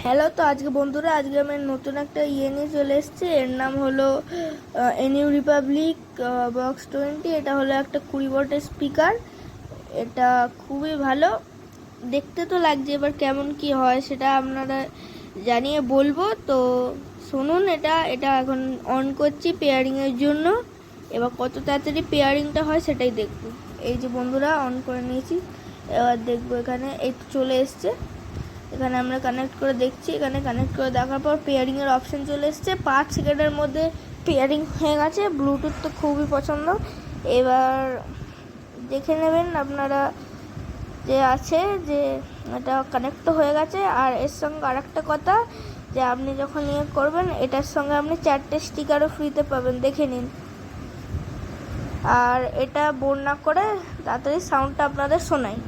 Hello, তো আজকে বন্ধুরা আমি নতুন একটা নিয়ে চলে এসেছি। এর নাম হলো এনইউ রিপাবলিক বক্স 20। এটা হলো একটা 20 ওয়াটের স্পিকার। এটা খুবই ভালো দেখতে তো লাগছে, এবার কেমন কি হয় সেটা আপনারা জানিয়ে বলবো। তো শুনুন, এটা এটা এখন অন করছি পেয়ারিংয়ের জন্য। এবার কত তাড়াতাড়ি পেয়ারিংটা হয় সেটাই দেখবো। এই যে বন্ধুরা, অন করে নিয়েছি। এবার দেখবো, এখানে এই তো চলে এসছে। এখানে আমরা কানেক্ট করে দেখছি। এখানে কানেক্ট করে দেখার পর পেয়ারিংয়ের অপশান চলে এসছে। 5 সেকেন্ডের মধ্যে পেয়ারিং হয়ে গেছে। ব্লুটুথ তো খুবই পছন্দ। এবার দেখে নেবেন আপনারা যে আছে যে এটা কানেক্ট হয়ে গেছে। আর এর সঙ্গে আরেকটা কথা, যে আপনি যখন করবেন এটার সঙ্গে আপনি 4টে স্টিকারও ফ্রিতে পাবেন, দেখে নিন। আর এটা বোর না করে তাড়াতাড়ি সাউন্ডটা আপনাদের শোনাই।